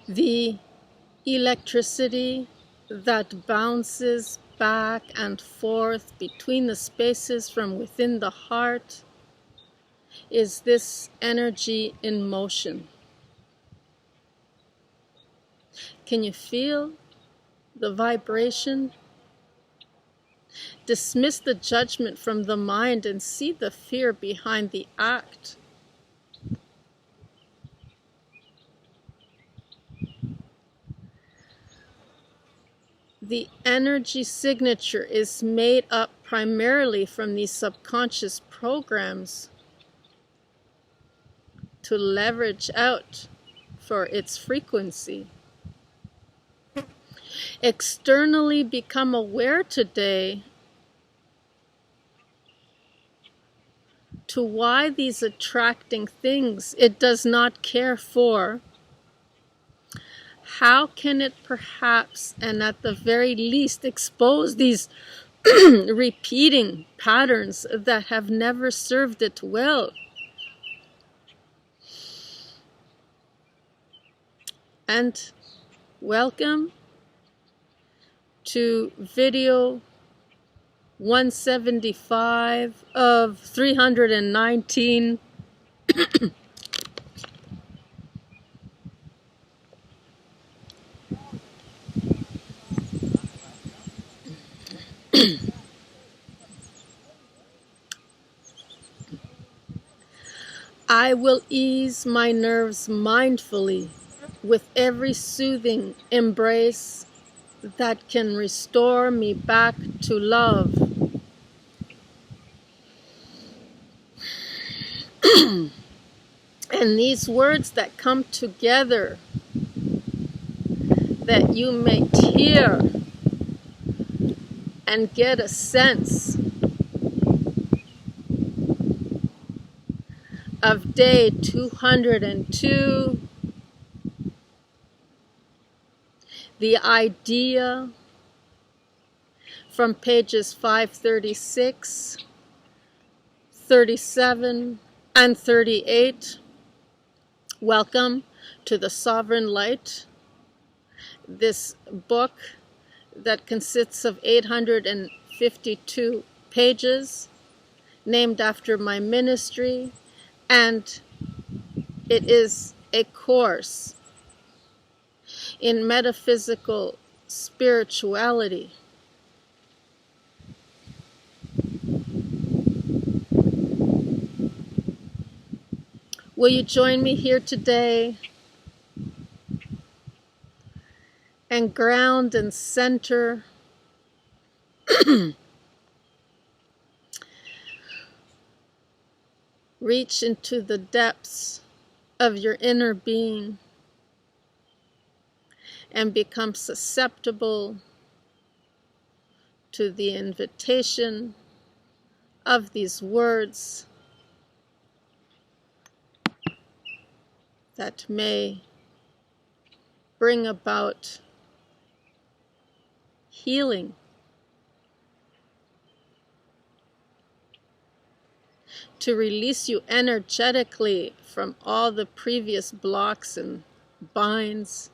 The electricity that bounces back and forth between the spaces from within the heart is this energy in motion. Can you feel the vibration? Dismiss the judgment from the mind and see the fear behind the act. The energy signature is made up primarily from these subconscious programs to leverage out for its frequency. Externally become aware today to why these attracting things it does not care for. How can it perhaps, and at the very least, expose these repeating patterns that have never served it well? And welcome to video 175 of 319. I will ease my nerves mindfully with every soothing embrace that can restore me back to love. And these words that come together, that you may hear and get a sense of day 202, the idea from pages 536, 37, and 38. Welcome to The Sovereign Light, this book that consists of 852 pages, named after my ministry, and it is a course in metaphysical spirituality. Will you join me here today and ground and center reach into the depths of your inner being and become susceptible to the invitation of these words that may bring about healing. To release you energetically from all the previous blocks and binds,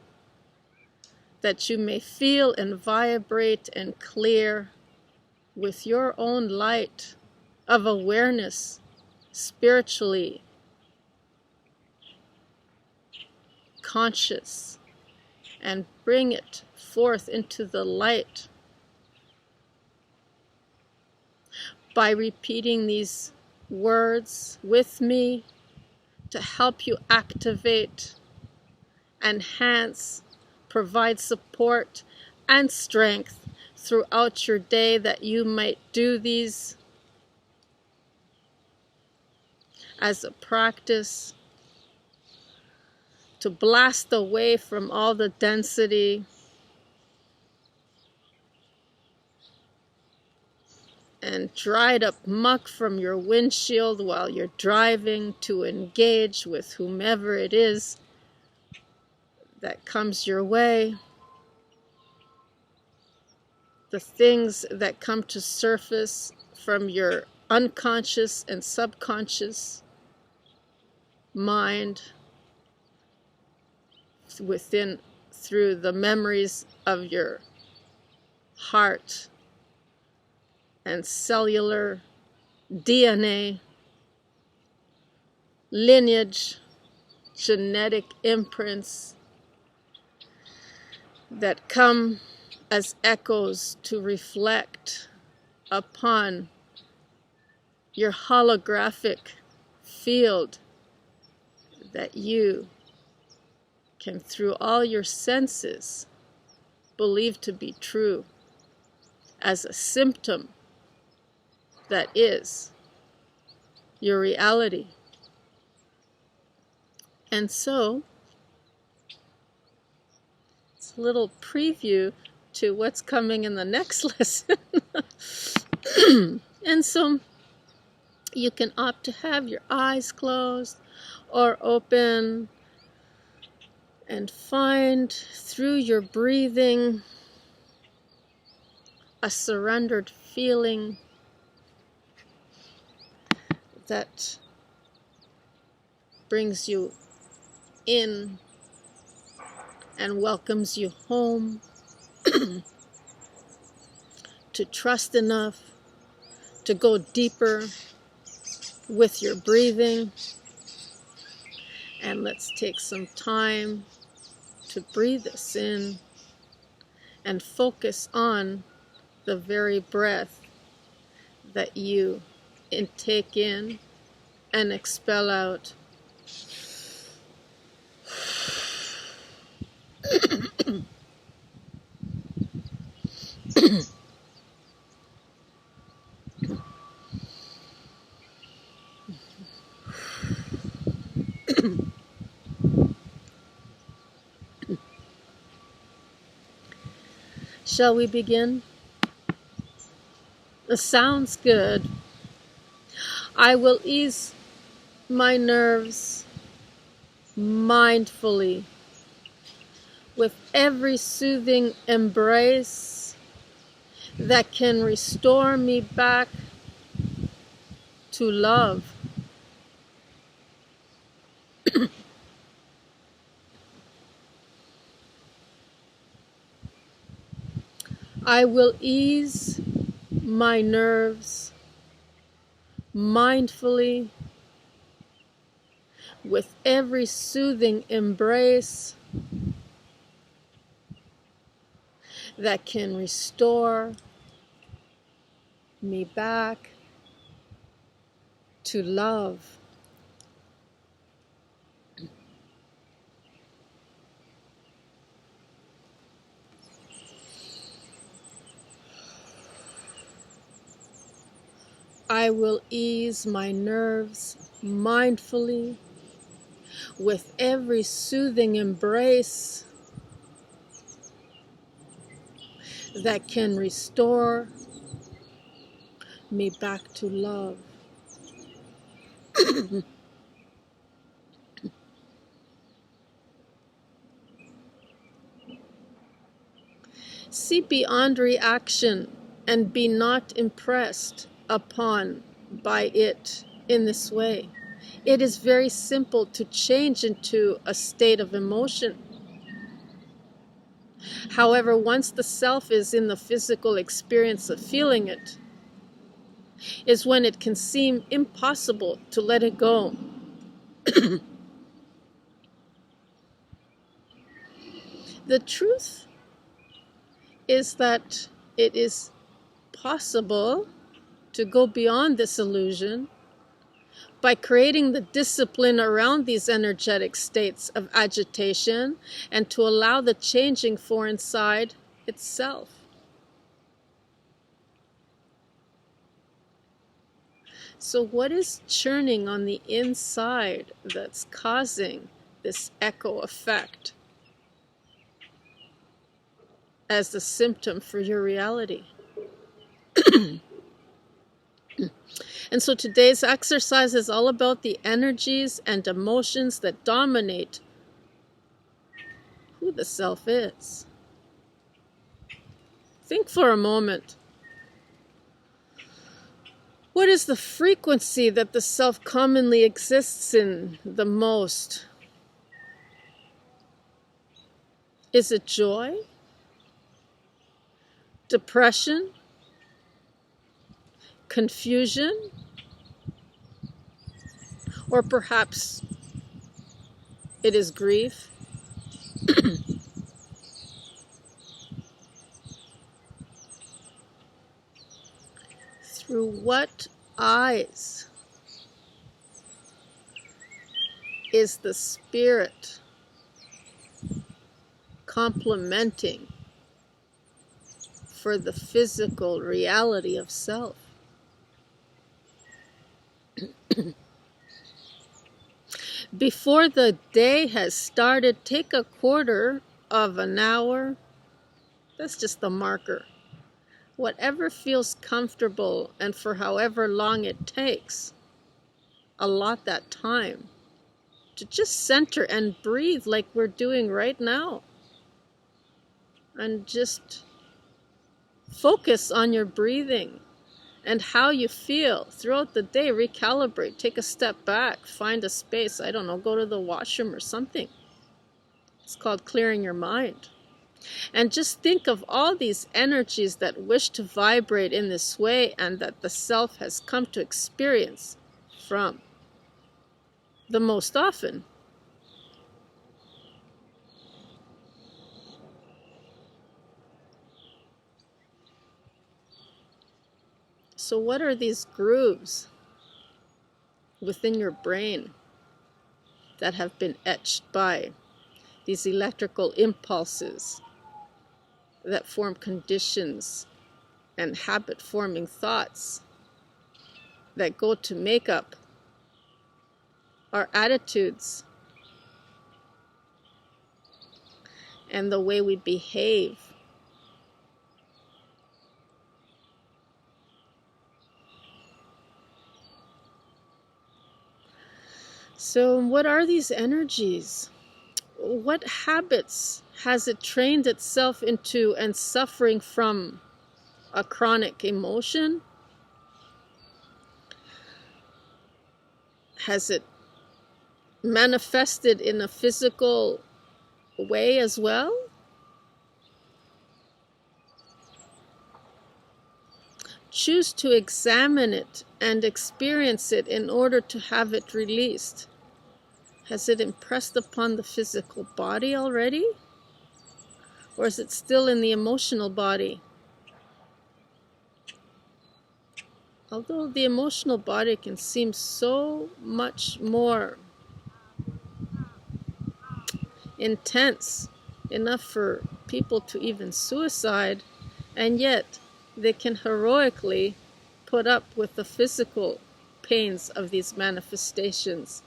that you may feel and vibrate and clear with your own light of awareness spiritually conscious, and bring it forth into the light by repeating these words with me to help you activate, enhance, provide support and strength throughout your day, that you might do these as a practice to blast away from all the density and dried up muck from your windshield while you're driving to engage with whomever it is that comes your way. The things that come to surface from your unconscious and subconscious mind through the memories of your heart and cellular DNA, lineage, genetic imprints that come as echoes to reflect upon your holographic field that you can, through all your senses, believe to be true as a symptom that is your reality. And so, it's a little preview to what's coming in the next lesson. And so, you can opt to have your eyes closed or open and find through your breathing a surrendered feeling that brings you in and welcomes you home, to trust enough to go deeper with your breathing. And let's take some time to breathe this in and focus on the very breath that you intake in and expel out. Shall we begin? It sounds good. I will ease my nerves mindfully with every soothing embrace that can restore me back to love. I will ease my nerves mindfully with every soothing embrace that can restore me back to love. I will ease my nerves mindfully with every soothing embrace that can restore me back to love. See beyond reaction and be not impressed upon by it in this way. It is very simple to change into a state of emotion. However, once the self is in the physical experience of feeling it, is when it can seem impossible to let it go. The truth is that it is possible to go beyond this illusion by creating the discipline around these energetic states of agitation and to allow the changing for inside itself. So what is churning on the inside that's causing this echo effect as the symptom for your reality? And so today's exercise is all about the energies and emotions that dominate who the self is. Think for a moment. What is the frequency that the self commonly exists in the most? Is it joy? Depression? Confusion? Or perhaps it is grief? Through what eyes is the spirit complementing for the physical reality of self? Before the day has started, take a quarter of an hour. That's just the marker. Whatever feels comfortable, and for however long it takes, allot that time to just center and breathe like we're doing right now. And just focus on your breathing and how you feel throughout the day. Recalibrate, take a step back, find a space, I don't know, go to the washroom or something. It's called clearing your mind. And just think of all these energies that wish to vibrate in this way and that the self has come to experience from the most often. So what are these grooves within your brain that have been etched by these electrical impulses that form conditions and habit-forming thoughts that go to make up our attitudes and the way we behave? So what are these energies? What habits has it trained itself into and suffering from a chronic emotion? Has it manifested in a physical way as well? Choose to examine it and experience it in order to have it released. Has it impressed upon the physical body already? Or is it still in the emotional body? Although the emotional body can seem so much more intense, enough for people to even suicide, and yet they can heroically put up with the physical pains of these manifestations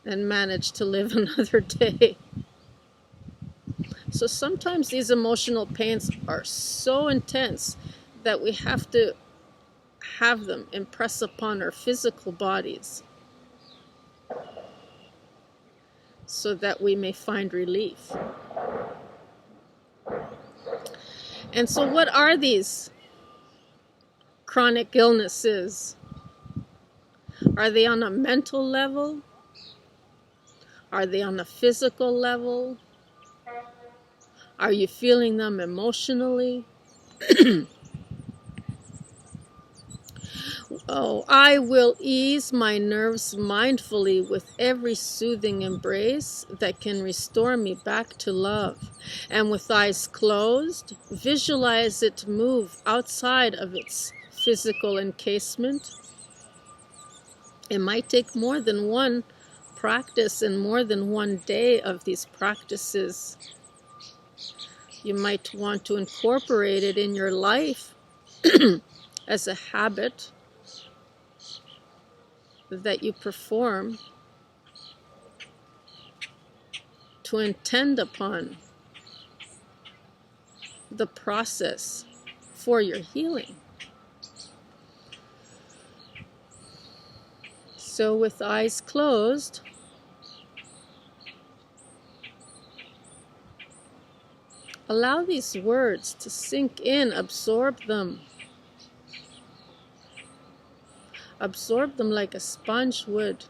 and manage to live another day. So sometimes these emotional pains are so intense that we have to have them impress upon our physical bodies so that we may find relief. And so what are these chronic illnesses? Are they on a mental level? Are they on a physical level? Are you feeling them emotionally? Oh, I will ease my nerves mindfully with every soothing embrace that can restore me back to love. And with eyes closed, visualize it move outside of its physical encasement. It might take more than one practice and more than one day of these practices. You might want to incorporate it in your life as a habit that you perform to intend upon the process for your healing. So with eyes closed, allow these words to sink in, absorb them. Absorb them like a sponge would.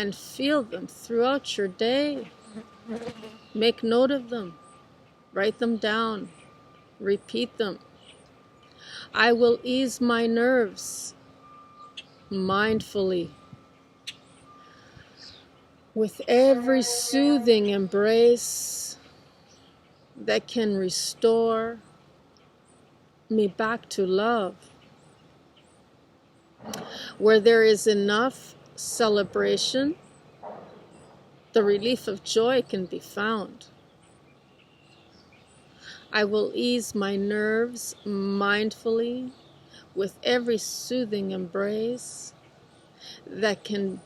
and feel them throughout your day. Make note of them. Write them down. Repeat them. I will ease my nerves mindfully with every soothing embrace that can restore me back to love, where there is enough celebration, the relief of joy can be found. I will ease my nerves mindfully with every soothing embrace that can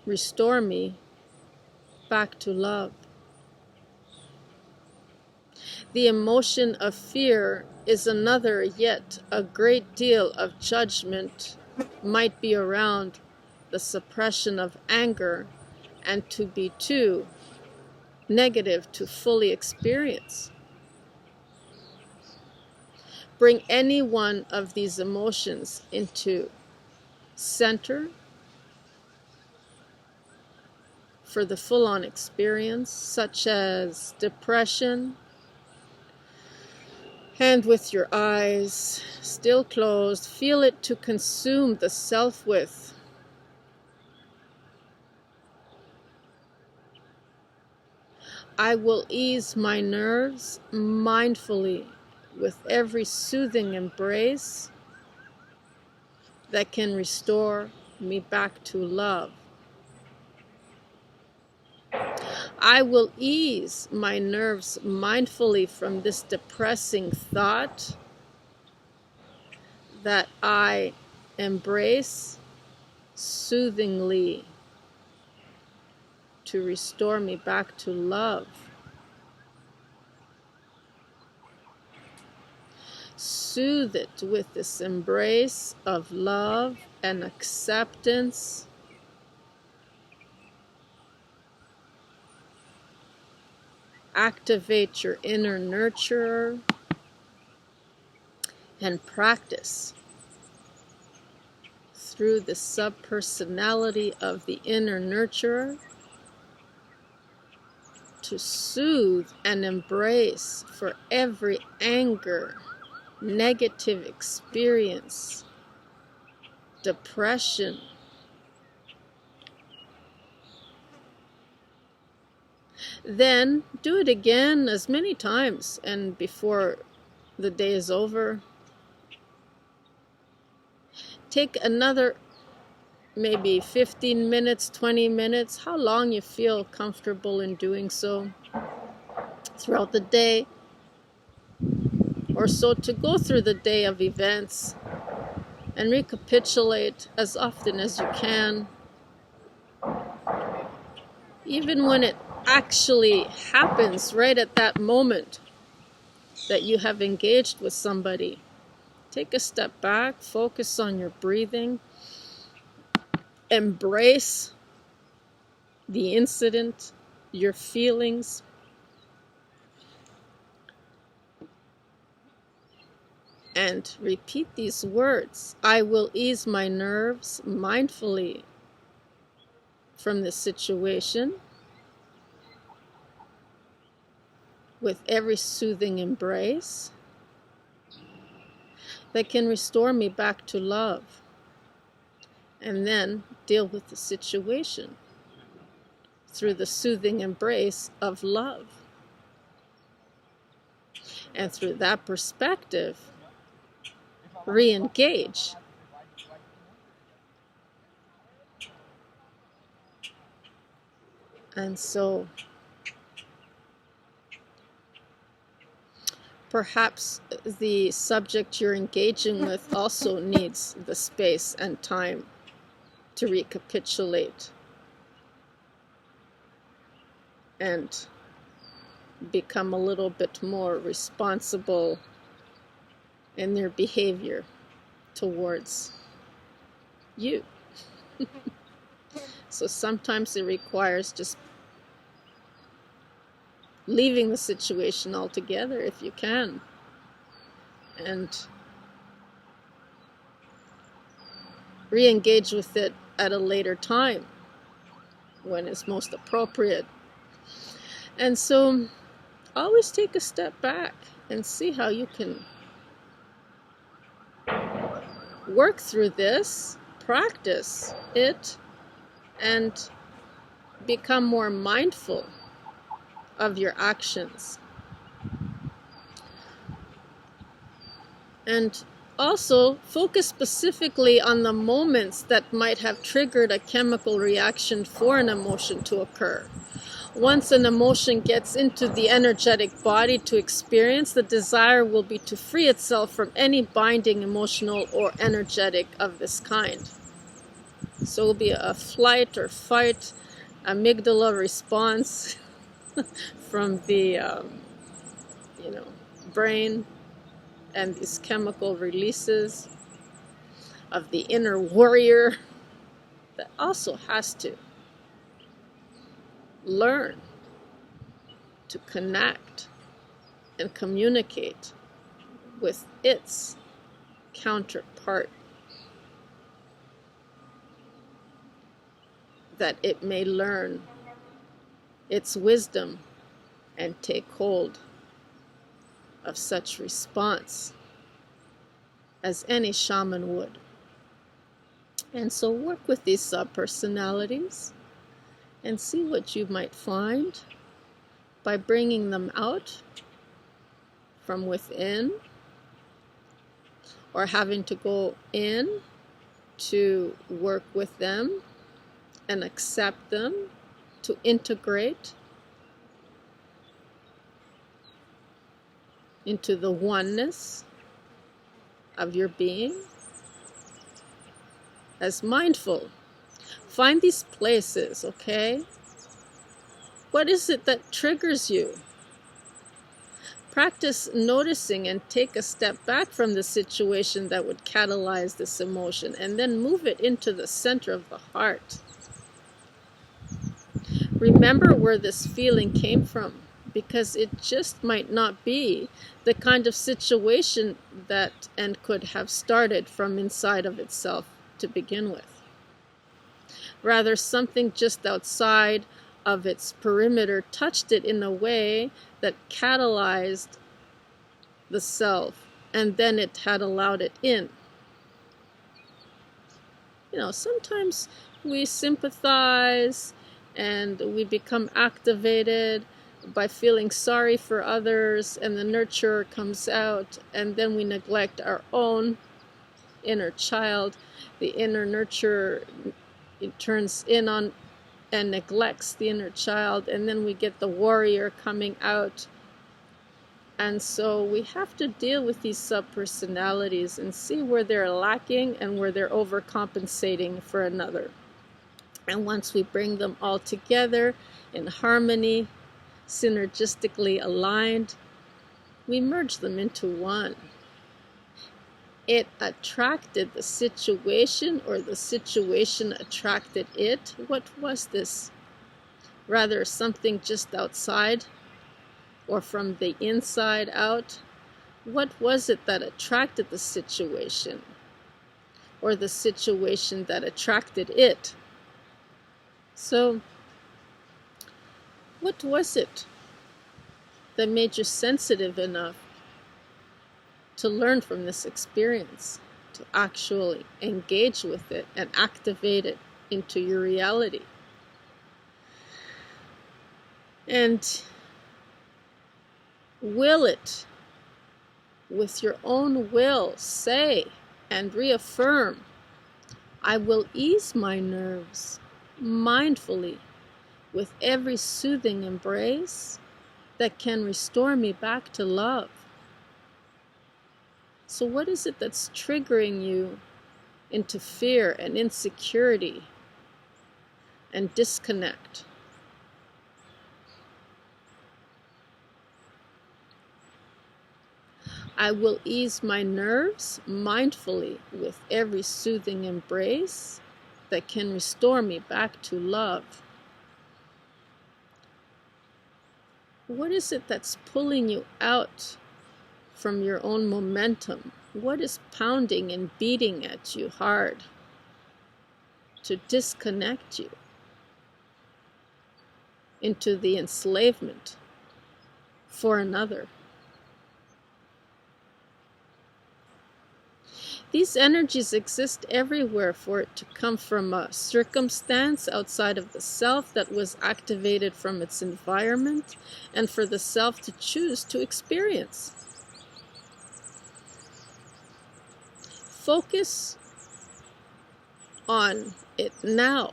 restore me back to love. The emotion of fear is another, yet a great deal of judgment might be around the suppression of anger and to be too negative to fully experience. Bring any one of these emotions into center for the full-on experience, such as depression, and with your eyes still closed, feel it to consume the self with. I will ease my nerves mindfully with every soothing embrace that can restore me back to love. I will ease my nerves mindfully from this depressing thought that I embrace soothingly to restore me back to love. Soothe it with this embrace of love and acceptance. Activate your inner nurturer and practice through the subpersonality of the inner nurturer to soothe and embrace for every anger, negative experience, depression. Then do it again as many times, and before the day is over, take another maybe 15 minutes, 20 minutes, how long you feel comfortable in doing so throughout the day or so, to go through the day of events and recapitulate as often as you can. Even when it actually happens right at that moment that you have engaged with somebody, take a step back, focus on your breathing, embrace the incident, your feelings, and repeat these words. I will ease my nerves mindfully from this situation with every soothing embrace that can restore me back to love, and then deal with the situation through the soothing embrace of love. And through that perspective, re-engage. And so perhaps the subject you're engaging with also needs the space and time to recapitulate and become a little bit more responsible in their behavior towards you. So sometimes it requires just leaving the situation altogether if you can, and re-engage with it at a later time when it's most appropriate. And so always take a step back and see how you can work through this, practice it, and become more mindful of your actions. And also focus specifically on the moments that might have triggered a chemical reaction for an emotion to occur. Once an emotion gets into the energetic body to experience, the desire will be to free itself from any binding emotional or energetic of this kind. So it will be a flight or fight, amygdala response from the brain, and these chemical releases of the inner warrior that also has to learn to connect and communicate with its counterpart, that it may learn its wisdom and take hold of such response as any shaman would. And so work with these subpersonalities and see what you might find by bringing them out from within, or having to go in to work with them and accept them, to integrate into the oneness of your being. As mindful, find these places, okay? What is it that triggers you? Practice noticing and take a step back from the situation that would catalyze this emotion, and then move it into the center of the heart. Remember where this feeling came from, because it just might not be the kind of situation that and could have started from inside of itself to begin with. Rather, something just outside of its perimeter touched it in a way that catalyzed the self, and then it had allowed it in. Sometimes we sympathize and we become activated by feeling sorry for others, and the nurturer comes out, and then we neglect our own inner child. The inner nurturer turns in on and neglects the inner child, and then we get the warrior coming out. And so we have to deal with these subpersonalities and see where they're lacking and where they're overcompensating for another. And once we bring them all together in harmony, synergistically aligned, we merge them into one. It attracted the situation, or the situation attracted it. What was this? Rather, something just outside, or from the inside out? What was it that attracted the situation, or the situation that attracted it? So, what was it that made you sensitive enough to learn from this experience, to actually engage with it and activate it into your reality? And will it, with your own will, say and reaffirm, I will ease my nerves mindfully with every soothing embrace that can restore me back to love. So what is it that's triggering you into fear and insecurity and disconnect? I will ease my nerves mindfully with every soothing embrace that can restore me back to love. What is it that's pulling you out from your own momentum? What is pounding and beating at you hard to disconnect you? into the enslavement for another. These energies exist everywhere for it to come from a circumstance outside of the self that was activated from its environment, and for the self to choose to experience. Focus on it now,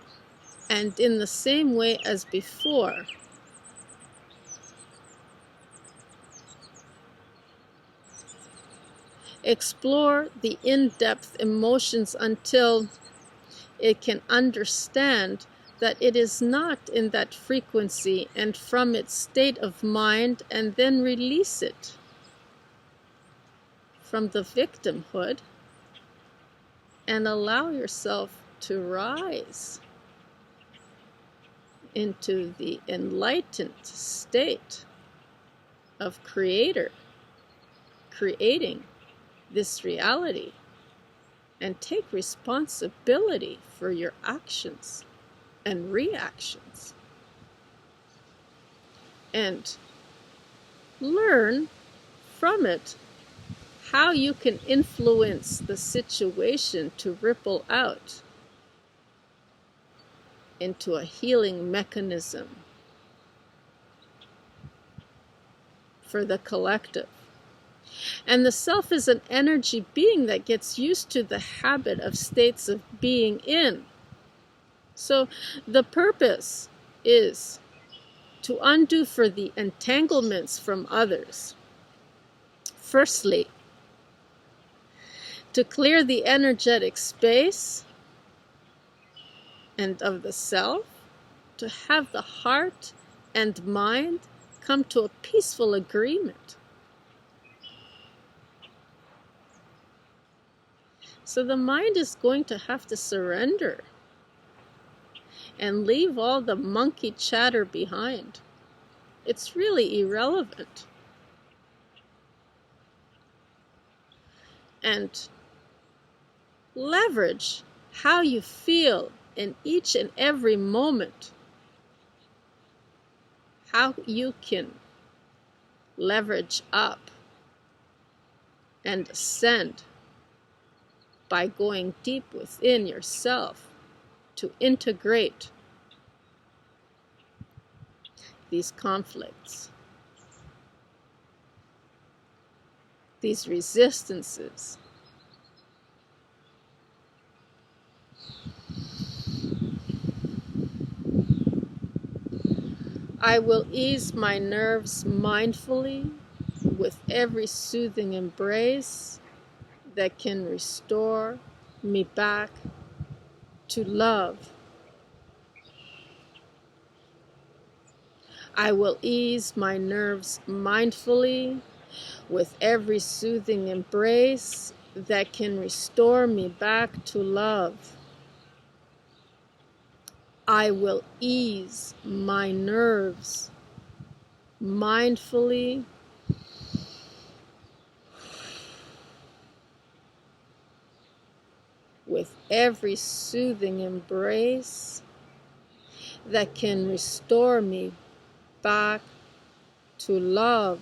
and in the same way as before, explore the in-depth emotions until it can understand that it is not in that frequency and from its state of mind, and then release it from the victimhood and allow yourself to rise into the enlightened state of creating this reality, and take responsibility for your actions and reactions, and learn from it how you can influence the situation to ripple out into a healing mechanism for the collective. And the self is an energy being that gets used to the habit of states of being in. So the purpose is to undo for the entanglements from others. Firstly, to clear the energetic space and of the self, to have the heart and mind come to a peaceful agreement. So the mind is going to have to surrender and leave all the monkey chatter behind. It's really irrelevant. And leverage how you feel in each and every moment. How you can leverage up and ascend by going deep within yourself to integrate these conflicts, these resistances. I will ease my nerves mindfully with every soothing embrace that can restore me back to love. I will ease my nerves mindfully with every soothing embrace that can restore me back to love. I will ease my nerves mindfully with every soothing embrace that can restore me back to love.